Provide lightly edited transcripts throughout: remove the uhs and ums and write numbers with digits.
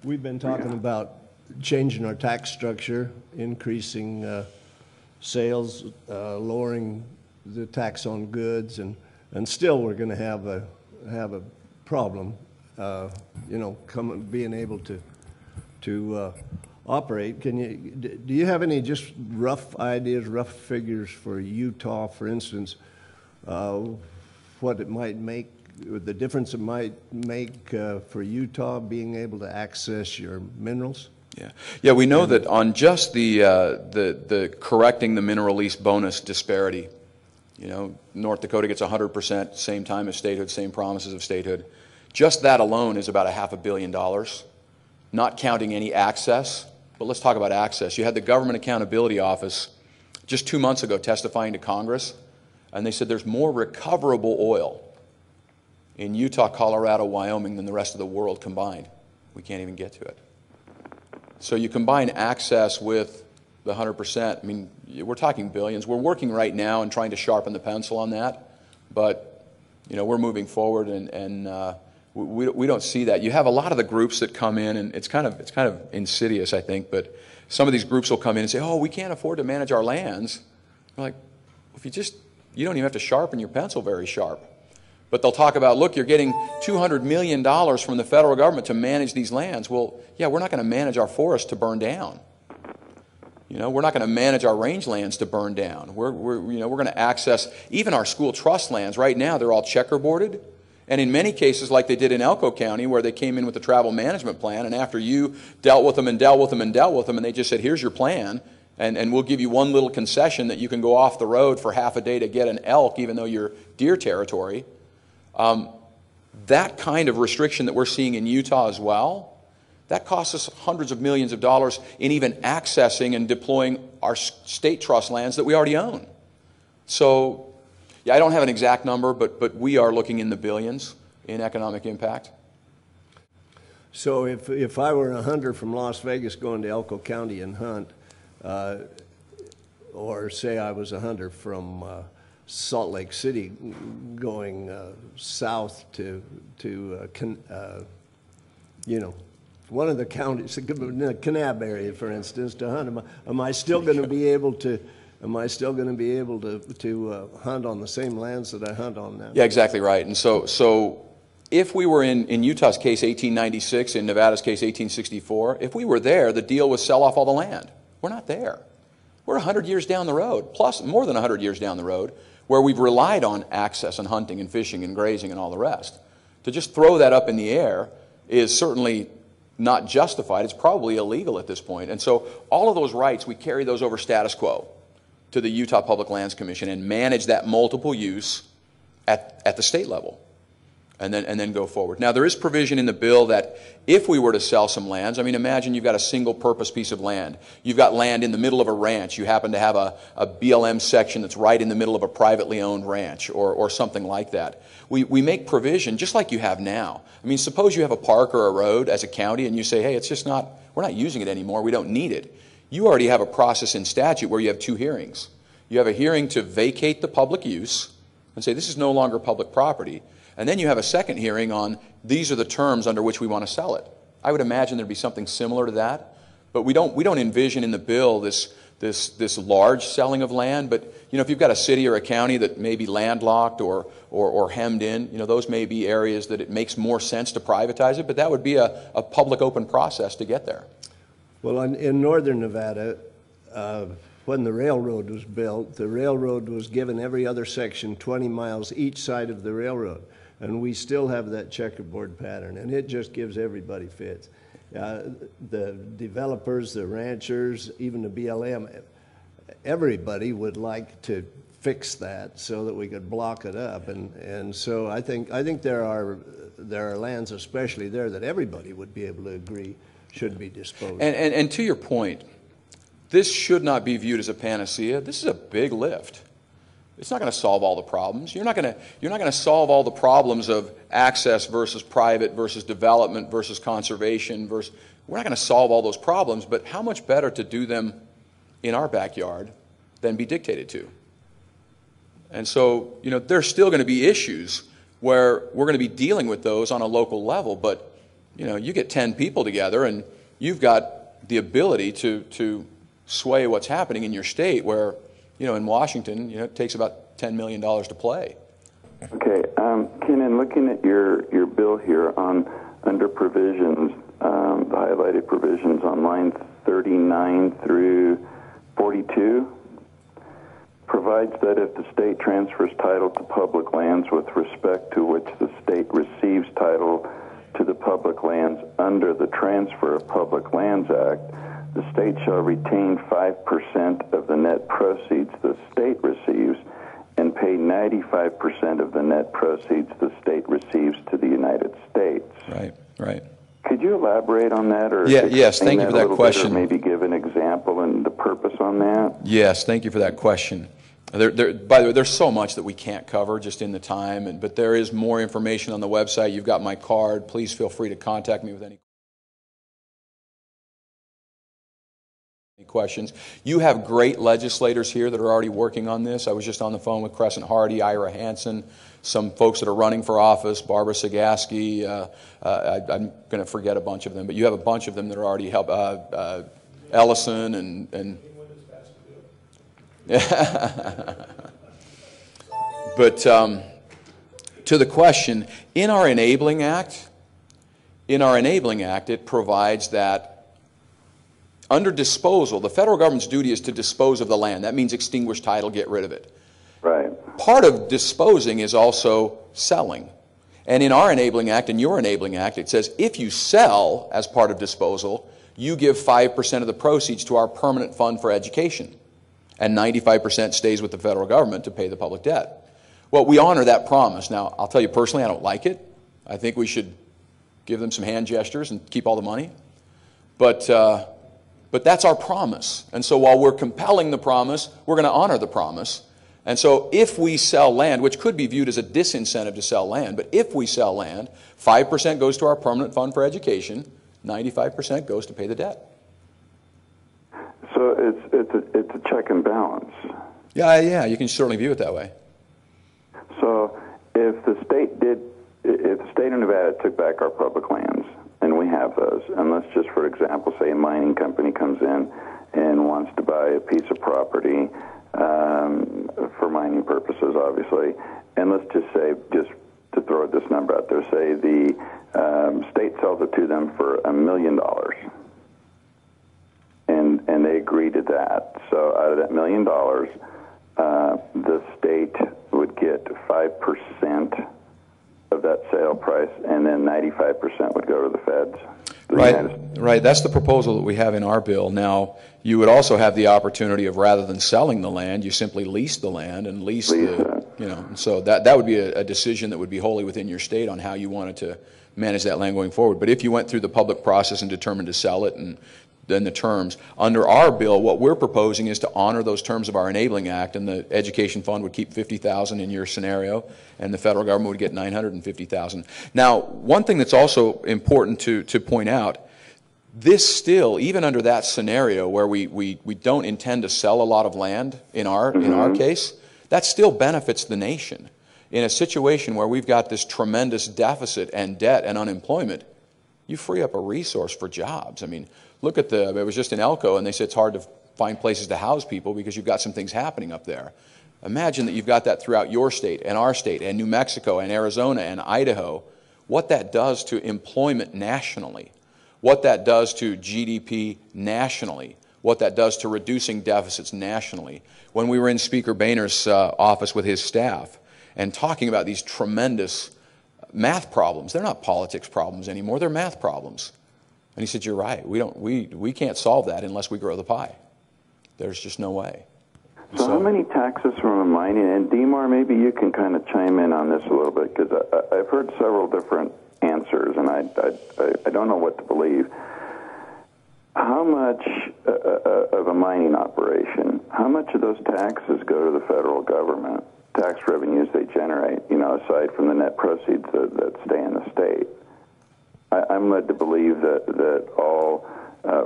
We've been talking about changing our tax structure, increasing sales, lowering the tax on goods, and still we're going to have a problem, being able to operate. Do you have any just rough ideas, rough figures for Utah, for instance, what it might make, the difference it might make for Utah being able to access your minerals? Yeah. We know that on just the correcting the mineral lease bonus disparity, North Dakota gets 100%, same time as statehood, same promises of statehood. Just that alone is about $500 million, not counting any access. But let's talk about access. You had the Government Accountability Office just 2 months ago testifying to Congress, and they said there's more recoverable oil in Utah, Colorado, Wyoming than the rest of the world combined. We can't even get to it. So you combine access with the 100%, I mean, we're talking billions. We're working right now and trying to sharpen the pencil on that, but we're moving forward, and we don't see that. You have a lot of the groups that come in, and it's kind of insidious, I think, but some of these groups will come in and say, oh, we can't afford to manage our lands. We're like, if you don't even have to sharpen your pencil very sharp. But they'll talk about, look, you're getting $200 million from the federal government to manage these lands. Well, yeah, we're not going to manage our forests to burn down. We're not going to manage our rangelands to burn down. We're going to access even our school trust lands. Right now, they're all checkerboarded. And in many cases, like they did in Elko County, where they came in with the travel management plan, and after you dealt with them and dealt with them and dealt with them, and they just said, here's your plan, and we'll give you one little concession that you can go off the road for half a day to get an elk, even though you're deer territory. That kind of restriction that we're seeing in Utah as well, that costs us hundreds of millions of dollars in even accessing and deploying our state trust lands that we already own. So, yeah, I don't have an exact number, but we are looking in the billions in economic impact. So if I were a hunter from Las Vegas going to Elko County and hunt, or say I was a hunter from Salt Lake City going south to one of the counties, the Kanab area, for instance, to hunt, am I still going to be able to hunt on the same lands that I hunt on now? Yeah, exactly right. And so if we were in Utah's case 1896, in Nevada's case 1864, if we were there, the deal was sell off all the land. We're not there. We're 100 years down the road, plus more than 100 years down the road, where we've relied on access and hunting and fishing and grazing and all the rest. To just throw that up in the air is certainly not justified. It's probably illegal at this point. And so all of those rights, we carry those over status quo to the Utah Public Lands Commission and manage that multiple use at the state level, and then go forward. Now, there is provision in the bill that if we were to sell some lands, I mean, imagine you've got a single purpose piece of land. You've got land in the middle of a ranch. You happen to have a BLM section that's right in the middle of a privately owned ranch or something like that. We make provision just like you have now. I mean, suppose you have a park or a road as a county and you say, hey, we're not using it anymore. We don't need it. You already have a process in statute where you have two hearings. You have a hearing to vacate the public use and say this is no longer public property. And then you have a second hearing on these are the terms under which we want to sell it. I would imagine there'd be something similar to that, but we don't envision in the bill this large selling of land. But if you've got a city or a county that may be landlocked or hemmed in, those may be areas that it makes more sense to privatize it. But that would be a public open process to get there. Well, in northern Nevada, when the railroad was built, the railroad was given every other section 20 miles each side of the railroad. And we still have that checkerboard pattern, and it just gives everybody fits. The developers, the ranchers, even the BLM, everybody would like to fix that so that we could block it up. And so I think there are lands, especially there, that everybody would be able to agree should be disposed of. And to your point, this should not be viewed as a panacea. This is a big lift. It's not going to solve all the problems. You're not going to solve all the problems of access versus private versus development versus conservation we're not going to solve all those problems, but how much better to do them in our backyard than be dictated to? And so, there's still going to be issues where we're going to be dealing with those on a local level, but you get 10 people together and you've got the ability to sway what's happening in your state where, in Washington, it takes about $10 million to play. Okay, Ken, in looking at your bill here under provisions, the highlighted provisions on line 39 through 42, provides that if the state transfers title to public lands with respect to which the state receives title to the public lands under the Transfer of Public Lands Act, the state shall retain 5% of the net proceeds the state receives and pay 95% of the net proceeds the state receives to the United States. Right. Could you elaborate on that? Or yes, thank you for that question. Or maybe give an example and the purpose on that? Yes, thank you for that question. By the way, there's so much that we can't cover just in the time, but there is more information on the website. You've got my card. Please feel free to contact me with any questions. You have great legislators here that are already working on this. I was just on the phone with Crescent Hardy, Ira Hansen, some folks that are running for office, Barbara Sagaski. I'm going to forget a bunch of them, but you have a bunch of them that are already Ellison and But to the question, in our Enabling Act, it provides that under disposal, the federal government's duty is to dispose of the land. That means extinguish title, get rid of it. Right. Part of disposing is also selling. And in our Enabling Act and your Enabling Act, it says if you sell as part of disposal, you give 5% of the proceeds to our permanent fund for education. And 95% stays with the federal government to pay the public debt. Well, we honor that promise. Now, I'll tell you personally, I don't like it. I think we should give them some hand gestures and keep all the money. But that's our promise. And so while we're compelling the promise, we're going to honor the promise. And so if we sell land, which could be viewed as a disincentive to sell land, but if we sell land, 5% goes to our permanent fund for education, 95% goes to pay the debt. So it's a check and balance. Yeah, you can certainly view it that way. So if the state of Nevada took back our public lands, and we have those, and let's just, for example, say a mining company comes in and wants to buy a piece of property for mining purposes, obviously, and let's just say, just to throw this number out there, say the state sells it to them for $1 million. And they agree to that. So out of that $1 million, the state would get 5% of that sale price, and then 95% would go to the feds. Right. That's the proposal that we have in our bill. Now, you would also have the opportunity of, rather than selling the land, you simply lease the land and lease the, so that would be a decision that would be wholly within your state on how you wanted to manage that land going forward. But if you went through the public process and determined to sell it and then the terms, under our bill, what we're proposing is to honor those terms of our Enabling Act, and the education fund would keep $50,000 in your scenario, and the federal government would get $950,000. Now, one thing that's also important to point out, this still, even under that scenario where we don't intend to sell a lot of land in our case, that still benefits the nation. In a situation where we've got this tremendous deficit and debt and unemployment, you free up a resource for jobs. I mean, look at I was just in Elko, and they said it's hard to find places to house people because you've got some things happening up there. Imagine that you've got that throughout your state and our state and New Mexico and Arizona and Idaho. What that does to employment nationally, what that does to GDP nationally, what that does to reducing deficits nationally. When we were in Speaker Boehner's office with his staff and talking about these tremendous math problems, they're not politics problems anymore, they're math problems. And he said, you're right, we can't solve that unless we grow the pie. There's just no way. So how many taxes from a mining, and DMAR, maybe you can kind of chime in on this a little bit, because I've heard several different answers, and I don't know what to believe. How much of a mining operation, how much of those taxes go to the federal government, tax revenues they generate, aside from the net proceeds that stay in the state? I'm led to believe that all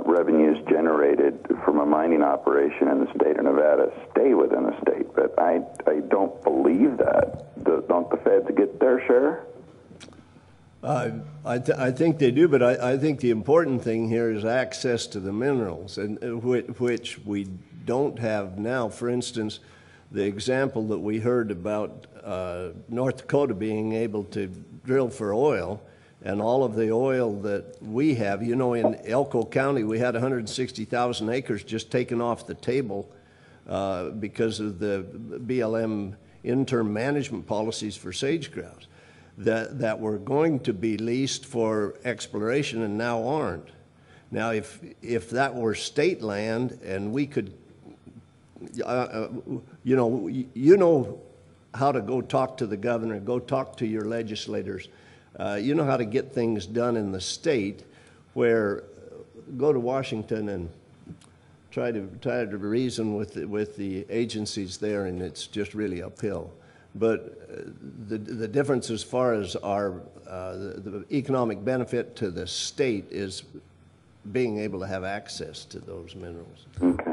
revenues generated from a mining operation in the state of Nevada stay within the state, but I don't believe that. Don't the feds get their share? I think they do, but I think the important thing here is access to the minerals, and which we don't have now. For instance, the example that we heard about North Dakota being able to drill for oil, and all of the oil that we have, you know, in Elko County, we had 160,000 acres just taken off the table because of the BLM interim management policies for sage grouse that were going to be leased for exploration and now aren't. Now, if that were state land and we could, you know how to go talk to the governor, go talk to your legislators. You know how to get things done in the state, where go to Washington and try to reason with the agencies there, and it's just really uphill. But the difference as far as the economic benefit to the state is being able to have access to those minerals. Okay.